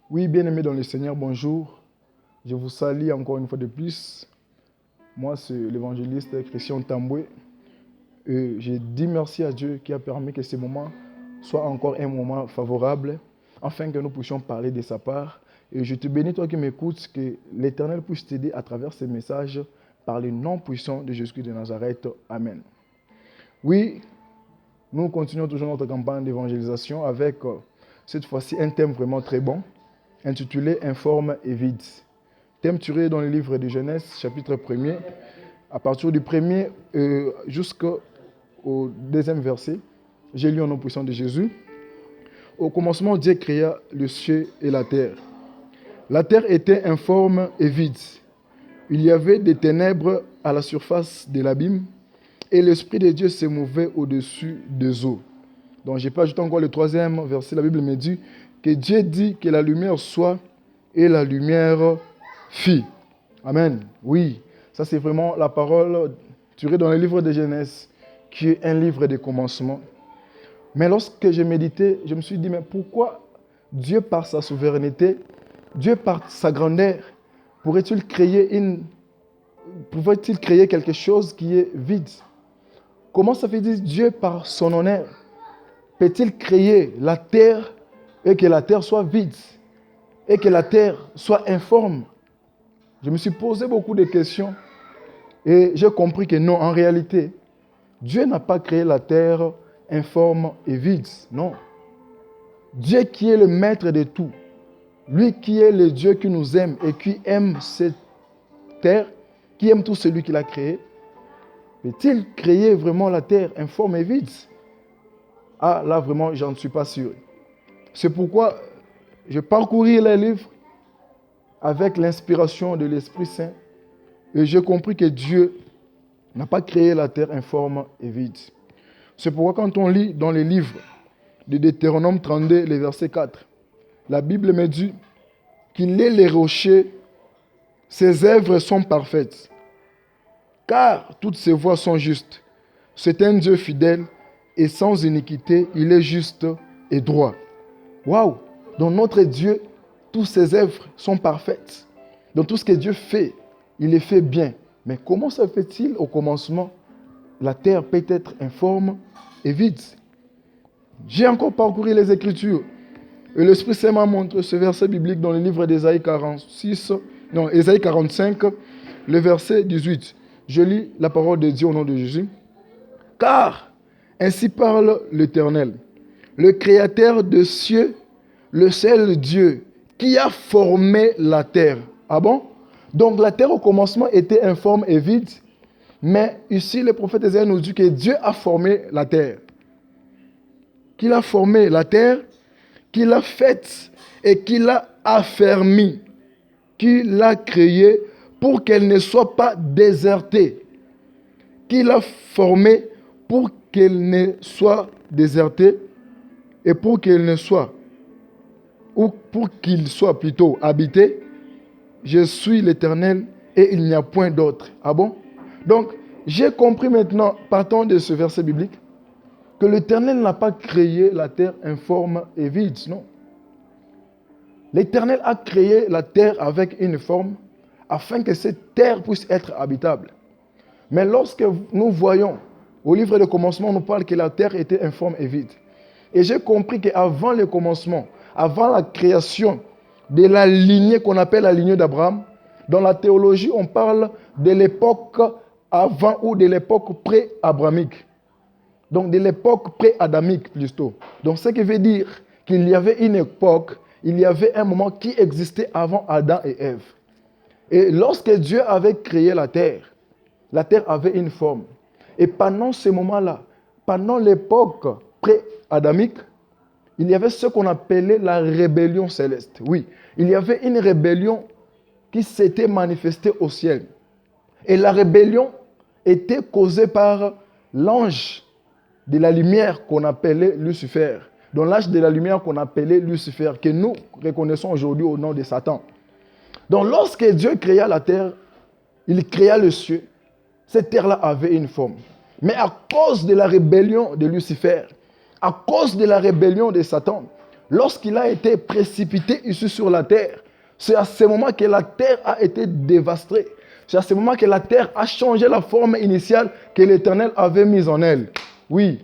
Oui, bien-aimés dans le Seigneur, bonjour. Je vous salue encore une fois de plus. Moi, c'est l'évangéliste Christian Tamboué. Et je dis merci à Dieu qui a permis que ce moment soit encore un moment favorable, afin que nous puissions parler de sa part. Et je te bénis, toi qui m'écoutes, que l'Éternel puisse t'aider à travers ces messages par le nom puissant de Jésus-Christ de Nazareth. Amen. Oui, nous continuons toujours notre campagne d'évangélisation avec cette fois-ci un thème vraiment très bon, intitulé Informe et vide. Thème tiré dans le livre de Genèse, chapitre 1er, à partir du 1er jusqu'au deuxième verset. J'ai lu en nom puissant de Jésus. Au commencement, Dieu créa le ciel et la terre. La terre était informe et vide. Il y avait des ténèbres à la surface de l'abîme et l'Esprit de Dieu se mouvait au-dessus des eaux. Donc, je n'ai pas ajouté encore le troisième verset. La Bible me dit que Dieu dit que la lumière soit et la lumière fit. Amen. Oui, ça c'est vraiment la parole tirée dans le livre de Genèse, qui est un livre de commencement. Mais lorsque j'ai médité, je me suis dit, mais pourquoi Dieu, par sa souveraineté, Dieu, par sa grandeur, pourrait-il créer quelque chose qui est vide? Comment ça fait dire Dieu, par son honneur, peut-il créer la terre et que la terre soit vide et que la terre soit informe? Je me suis posé beaucoup de questions et j'ai compris que non, en réalité, Dieu n'a pas créé la terre informe et vide. Non. Dieu qui est le maître de tout, lui qui est le Dieu qui nous aime et qui aime cette terre, qui aime tout celui qu'il a créé, peut-il créer vraiment la terre informe et vide? Ah, là vraiment, j'en suis pas sûr. C'est pourquoi je parcouris les livres avec l'inspiration de l'Esprit Saint et j'ai compris que Dieu n'a pas créé la terre informe et vide. C'est pourquoi quand on lit dans les livres de Deutéronome 32, le verset 4, la Bible me dit qu'il est les rochers, ses œuvres sont parfaites, car toutes ses voies sont justes. C'est un Dieu fidèle et sans iniquité, il est juste et droit. Waouh! Dans notre Dieu, toutes ses œuvres sont parfaites. Dans tout ce que Dieu fait, il les fait bien. Mais comment ça fait-il au commencement? La terre peut être informe et vide. J'ai encore parcouru les Écritures. Et l'Esprit Saint m'a montré ce verset biblique dans le livre d'Ésaïe 45, le verset 18. Je lis la parole de Dieu au nom de Jésus. Car ainsi parle l'Éternel, le Créateur des cieux, le seul Dieu qui a formé la terre. Ah bon? Donc la terre au commencement était informe et vide, mais ici le prophète Ésaïe nous dit que Dieu a formé la terre. Qu'il a formé la terre, qu'il a faite et qu'il l'a affermie, qu'il l'a créée pour qu'elle ne soit pas désertée, qu'il a formée pour qu'elle ne soit désertée et pour qu'elle ne soit, ou pour qu'il soit plutôt habité. Je suis l'Éternel et il n'y a point d'autre. Ah bon? Donc, j'ai compris maintenant, partant de ce verset biblique, que l'Éternel n'a pas créé la terre informe et vide, non. L'Éternel a créé la terre avec une forme afin que cette terre puisse être habitable. Mais lorsque nous voyons, au livre de commencement, on nous parle que la terre était informe et vide. Et j'ai compris qu'avant le commencement, avant la création de la lignée qu'on appelle la lignée d'Abraham, dans la théologie, on parle de l'époque avant ou de l'époque pré-abrahamique. Donc de l'époque pré-adamique plutôt. Donc ce qui veut dire qu'il y avait une époque, il y avait un moment qui existait avant Adam et Ève. Et lorsque Dieu avait créé la terre avait une forme. Et pendant ce moment-là, pendant l'époque pré-adamique, il y avait ce qu'on appelait la rébellion céleste. Oui, il y avait une rébellion qui s'était manifestée au ciel. Et la rébellion était causée par l'ange de la lumière qu'on appelait Lucifer. Donc l'ange de la lumière qu'on appelait Lucifer, que nous reconnaissons aujourd'hui au nom de Satan. Donc lorsque Dieu créa la terre, il créa le ciel. Cette terre-là avait une forme. Mais à cause de la rébellion de Lucifer, à cause de la rébellion de Satan, lorsqu'il a été précipité ici sur la terre, c'est à ce moment que la terre a été dévastée. C'est à ce moment que la terre a changé la forme initiale que l'Éternel avait mise en elle. Oui.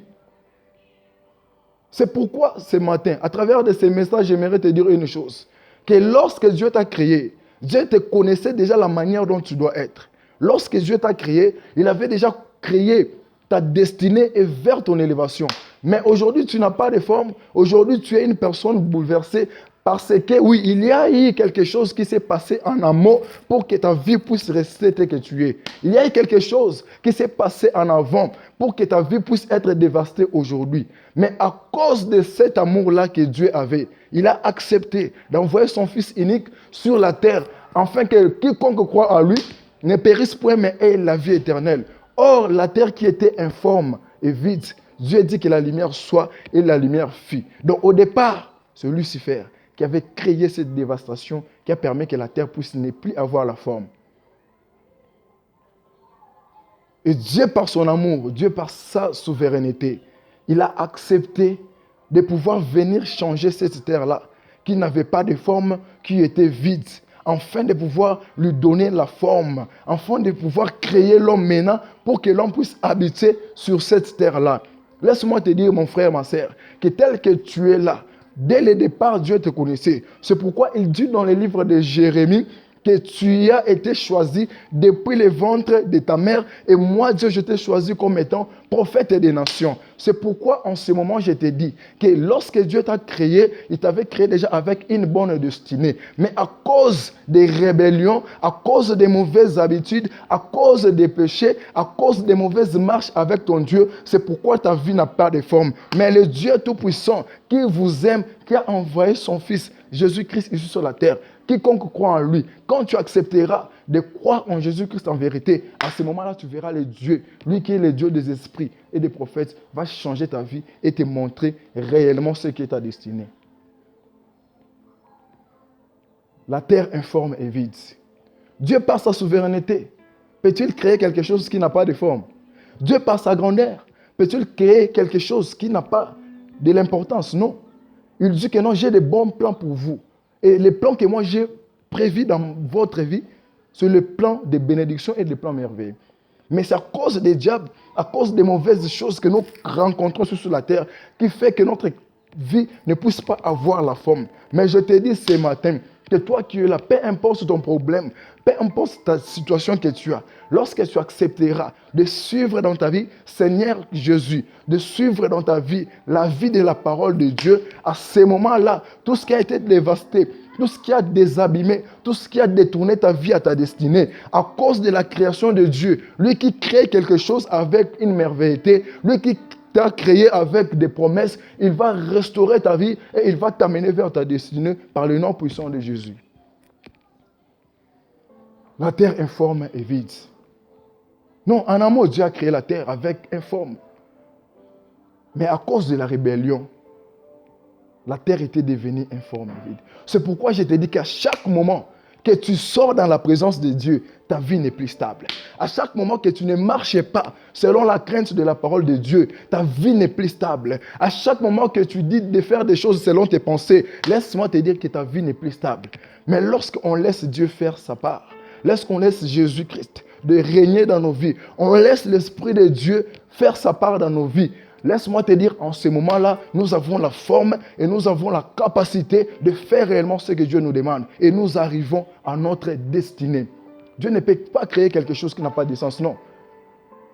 C'est pourquoi ce matin, à travers de ces messages, j'aimerais te dire une chose. Que lorsque Dieu t'a créé, Dieu te connaissait déjà la manière dont tu dois être. Lorsque Dieu t'a créé, il avait déjà créé ta destinée et vers ton élévation. Mais aujourd'hui, tu n'as pas de forme. Aujourd'hui, tu es une personne bouleversée parce que, oui, il y a eu quelque chose qui s'est passé en amont pour que ta vie puisse rester telle que tu es. Il y a eu quelque chose qui s'est passé en avant pour que ta vie puisse être dévastée aujourd'hui. Mais à cause de cet amour-là que Dieu avait, il a accepté d'envoyer son Fils unique sur la terre afin que quiconque croit en lui ne périsse point, mais ait la vie éternelle. Or, la terre qui était informe et vide, Dieu dit que la lumière soit et la lumière fut. Donc, au départ, c'est Lucifer qui avait créé cette dévastation qui a permis que la terre puisse ne plus avoir la forme. Et Dieu, par son amour, Dieu, par sa souveraineté, il a accepté de pouvoir venir changer cette terre-là, qui n'avait pas de forme, qui était vide, afin de pouvoir lui donner la forme, afin de pouvoir créer l'homme maintenant pour que l'homme puisse habiter sur cette terre-là. Laisse-moi te dire, mon frère, ma sœur, que tel que tu es là, dès le départ, Dieu te connaissait. C'est pourquoi il dit dans le livre de Jérémie que tu as été choisi depuis le ventre de ta mère et moi, Dieu, je t'ai choisi comme étant prophète des nations. C'est pourquoi en ce moment, je te dis que lorsque Dieu t'a créé, il t'avait créé déjà avec une bonne destinée. Mais à cause des rébellions, à cause des mauvaises habitudes, à cause des péchés, à cause des mauvaises marches avec ton Dieu, c'est pourquoi ta vie n'a pas de forme. Mais le Dieu Tout-Puissant qui vous aime, qui a envoyé son Fils, Jésus-Christ, ici sur la terre, quiconque croit en lui, quand tu accepteras de croire en Jésus-Christ en vérité, à ce moment-là, tu verras le Dieu, lui qui est le Dieu des esprits et des prophètes, va changer ta vie et te montrer réellement ce qui est ta destinée. La terre informe et vide. Dieu, par sa souveraineté, peut-il créer quelque chose qui n'a pas de forme? Dieu, par sa grandeur, peut-il créer quelque chose qui n'a pas de l'importance? Non. Il dit que non, j'ai de bons plans pour vous. Et les plans que moi j'ai prévus dans votre vie, c'est le plan de bénédiction et le plan merveilleux. Mais c'est à cause des diables, à cause des mauvaises choses que nous rencontrons sur la terre, qui fait que notre vie ne puisse pas avoir la forme. Mais je te dis ce matin, que toi qui es là, peu importe ton problème, peu importe ta situation que tu as, lorsque tu accepteras de suivre dans ta vie Seigneur Jésus, de suivre dans ta vie la vie de la parole de Dieu, à ce moment-là, tout ce qui a été dévasté, tout ce qui a désabîmé, tout ce qui a détourné ta vie à ta destinée, à cause de la création de Dieu, lui qui crée quelque chose avec une merveilleté, lui qui t'a créé avec des promesses, il va restaurer ta vie et il va t'amener vers ta destinée par le nom puissant de Jésus. La terre informe et vide. Non, en amour, Dieu a créé la terre avec informe. Mais à cause de la rébellion, la terre était devenue informe et vide. C'est pourquoi je te dis qu'à chaque moment que tu sors dans la présence de Dieu, ta vie n'est plus stable. À chaque moment que tu ne marches pas selon la crainte de la parole de Dieu, ta vie n'est plus stable. À chaque moment que tu dis de faire des choses selon tes pensées, laisse-moi te dire que ta vie n'est plus stable. Mais lorsqu'on laisse Dieu faire sa part, lorsqu'on laisse Jésus-Christ de régner dans nos vies, on laisse l'Esprit de Dieu faire sa part dans nos vies, laisse-moi te dire, en ce moment-là, nous avons la forme et nous avons la capacité de faire réellement ce que Dieu nous demande. Et nous arrivons à notre destinée. Dieu ne peut pas créer quelque chose qui n'a pas de sens, non.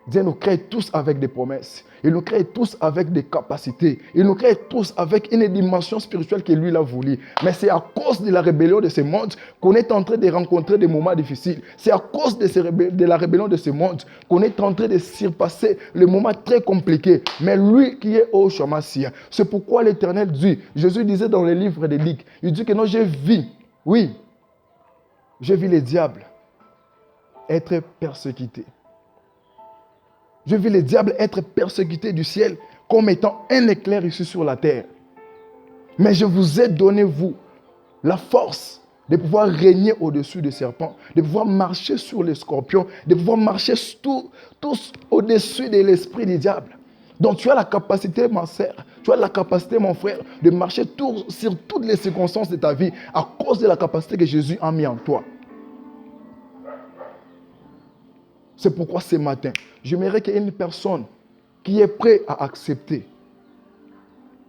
Dieu nous crée tous avec des promesses. Il nous crée tous avec des capacités. Il nous crée tous avec une dimension spirituelle que lui a voulu. Mais c'est à cause de la rébellion de ce monde qu'on est en train de rencontrer des moments difficiles. C'est à cause de la rébellion de ce monde qu'on est en train de surpasser les moments très compliqués. Mais lui qui est au Shamassia, c'est pourquoi l'Éternel dit, Jésus disait dans le livre de Luc, il dit que non, j'ai vu, oui, j'ai vu les diables être persécutés. Je vis les diables être persécutés du ciel comme étant un éclair ici sur la terre. Mais je vous ai donné, vous, la force de pouvoir régner au-dessus des serpents, de pouvoir marcher sur les scorpions, de pouvoir marcher tous au-dessus de l'esprit du diable. Donc tu as la capacité, ma sœur, Tu as la capacité, mon frère, de marcher sur toutes les circonstances de ta vie à cause de la capacité que Jésus a mis en toi. C'est pourquoi ce matin, j'aimerais qu'il y ait une personne qui est prête à accepter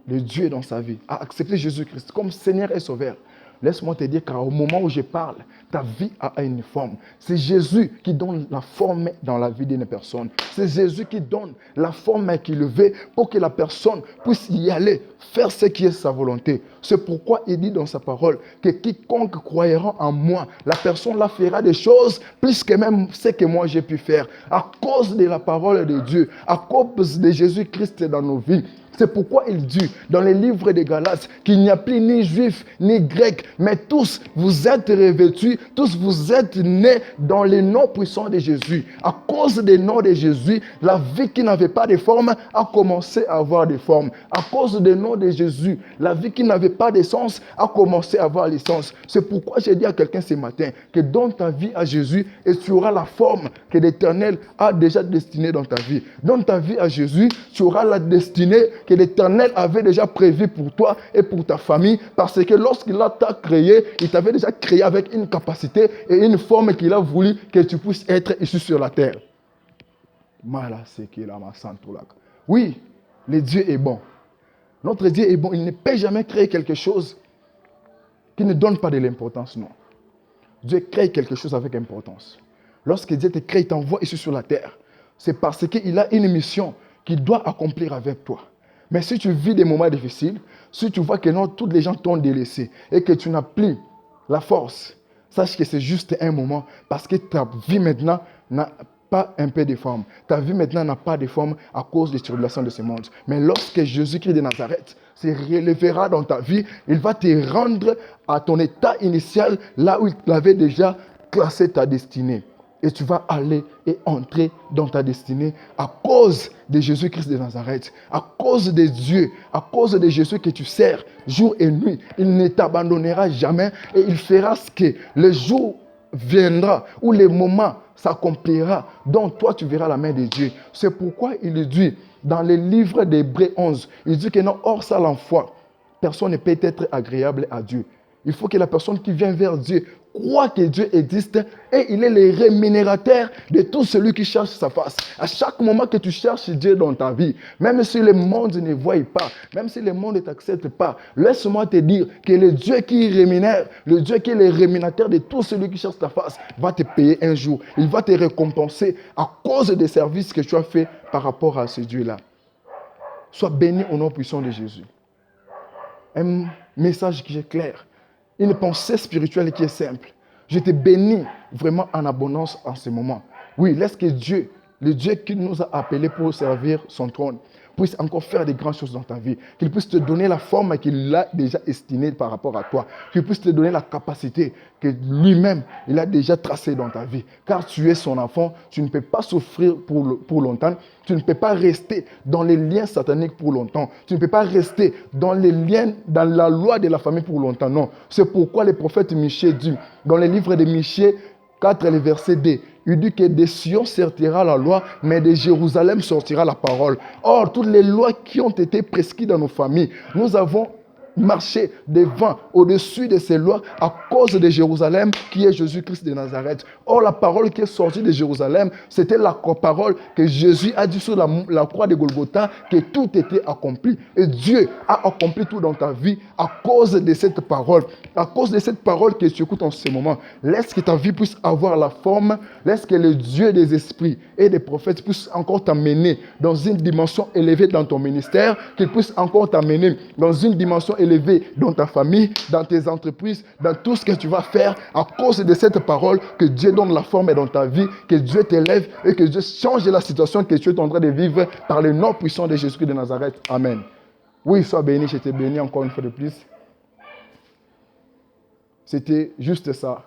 le Dieu dans sa vie, à accepter Jésus-Christ comme Seigneur et Sauveur. Laisse-moi te dire qu'au moment où je parle, ta vie a une forme. C'est Jésus qui donne la forme dans la vie d'une personne. C'est Jésus qui donne la forme qu'il veut pour que la personne puisse y aller, faire ce qui est sa volonté. C'est pourquoi il dit dans sa parole que quiconque croira en moi, la personne la fera des choses plus que même ce que moi j'ai pu faire. À cause de la parole de Dieu, à cause de Jésus-Christ dans nos vies. C'est pourquoi il dit dans les livres de Galates qu'il n'y a plus ni juif ni grec, mais tous vous êtes revêtus, tous vous êtes nés dans le nom puissant de Jésus. À cause des noms de Jésus, la vie qui n'avait pas de forme a commencé à avoir des formes. À cause des noms de Jésus, la vie qui n'avait pas de sens a commencé à avoir le sens. C'est pourquoi j'ai dit à quelqu'un ce matin que donne ta vie à Jésus et tu auras la forme que l'Éternel a déjà destinée dans ta vie. Donne ta vie à Jésus, tu auras la destinée que l'Éternel avait déjà prévu pour toi et pour ta famille, parce que lorsqu'il t'a créé, il t'avait déjà créé avec une capacité et une forme qu'il a voulu que tu puisses être ici sur la terre. Oui, le Dieu est bon. Notre Dieu est bon. Il ne peut jamais créer quelque chose qui ne donne pas de l'importance, non. Dieu crée quelque chose avec importance. Lorsque Dieu te crée, il t'envoie ici sur la terre. C'est parce qu'il a une mission qu'il doit accomplir avec toi. Mais si tu vis des moments difficiles, si tu vois que non, tous les gens t'ont délaissé et que tu n'as plus la force, sache que c'est juste un moment parce que ta vie maintenant n'a pas un peu de forme. Ta vie maintenant n'a pas de forme à cause des tribulations de ce monde. Mais lorsque Jésus-Christ de Nazareth se relèvera dans ta vie, il va te rendre à ton état initial, là où il avait déjà classé ta destinée. Et tu vas aller et entrer dans ta destinée à cause de Jésus-Christ de Nazareth, à cause de Dieu, à cause de Jésus que tu sers jour et nuit. Il ne t'abandonnera jamais et il fera ce que le jour viendra où le moment s'accomplira, dont toi tu verras la main de Dieu. C'est pourquoi il dit dans le livre d'Hébreux 11, il dit que non, hors ça l'enfoi, personne ne peut être agréable à Dieu. Il faut que la personne qui vient vers Dieu croit que Dieu existe et il est le rémunérateur de tout celui qui cherche sa face. À chaque moment que tu cherches Dieu dans ta vie, même si le monde ne voit pas, même si le monde ne t'accepte pas, laisse-moi te dire que le Dieu qui rémunère, le Dieu qui est le rémunérateur de tout celui qui cherche ta face, va te payer un jour. Il va te récompenser à cause des services que tu as fait par rapport à ce Dieu-là. Sois béni au nom puissant de Jésus. Un message qui est clair. Une pensée spirituelle qui est simple. Je te bénis vraiment en abondance en ce moment. Oui, laisse que Dieu, le Dieu qui nous a appelés pour servir son trône, puisse encore faire des grandes choses dans ta vie. Qu'il puisse te donner la forme qu'il a déjà estimée par rapport à toi. Qu'il puisse te donner la capacité que lui-même, il a déjà tracée dans ta vie. Car tu es son enfant, tu ne peux pas souffrir pour longtemps. Tu ne peux pas rester dans les liens sataniques pour longtemps. Tu ne peux pas rester dans les liens, dans la loi de la famille pour longtemps. Non. C'est pourquoi le prophète Michée dit, dans le livre de Michée 4, le verset 2, il dit que de Sion sortira la loi, mais de Jérusalem sortira la parole. Or, toutes les lois qui ont été prescrites dans nos familles, nous avons marché devant, au-dessus de ces lois, à cause de Jérusalem, qui est Jésus-Christ de Nazareth. Or, la parole qui est sortie de Jérusalem, c'était la parole que Jésus a dit sur la croix de Golgotha, que tout était accompli. Et Dieu a accompli tout dans ta vie à cause de cette parole. À cause de cette parole que tu écoutes en ce moment. Laisse que ta vie puisse avoir la forme. Laisse que le Dieu des esprits et des prophètes puisse encore t'amener dans une dimension élevée dans ton ministère. Qu'il puisse encore t'amener dans une dimension élevée dans ta famille, dans tes entreprises, dans tout ce que tu vas faire. À cause de cette parole, que Dieu donne la forme dans ta vie. Que Dieu t'élève et que Dieu change la situation que tu es en train de vivre par le nom puissant de Jésus-Christ de Nazareth. Amen. Oui, sois béni. Je t'ai béni encore une fois de plus. C'était juste ça,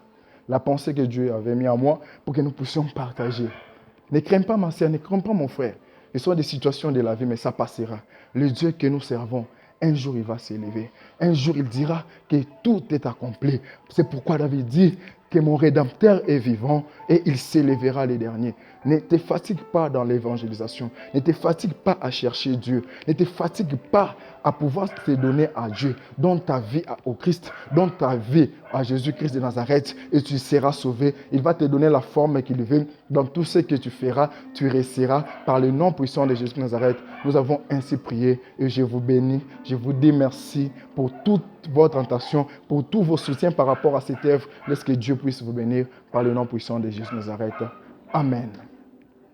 la pensée que Dieu avait mis en moi pour que nous puissions partager. Ne crains pas ma sœur, ne crains pas mon frère. Ce sont des situations de la vie, mais ça passera. Le Dieu que nous servons, un jour il va s'élever. Un jour il dira que tout est accompli. C'est pourquoi David dit que mon Rédempteur est vivant et il s'élèvera les derniers. Ne te fatigue pas dans l'évangélisation. Ne te fatigue pas à chercher Dieu. Ne te fatigue pas à pouvoir te donner à Dieu. Donne ta vie au Christ. Donne ta vie à Jésus-Christ de Nazareth et tu seras sauvé. Il va te donner la forme qu'il veut. Dans tout ce que tu feras, tu réussiras par le nom puissant de Jésus de Nazareth. Nous avons ainsi prié et je vous bénis. Je vous dis merci pour toute votre attention, pour tous vos soutiens par rapport à cette œuvre. Laisse que Dieu puisse vous bénir par le nom puissant de Jésus de Nazareth. Amen.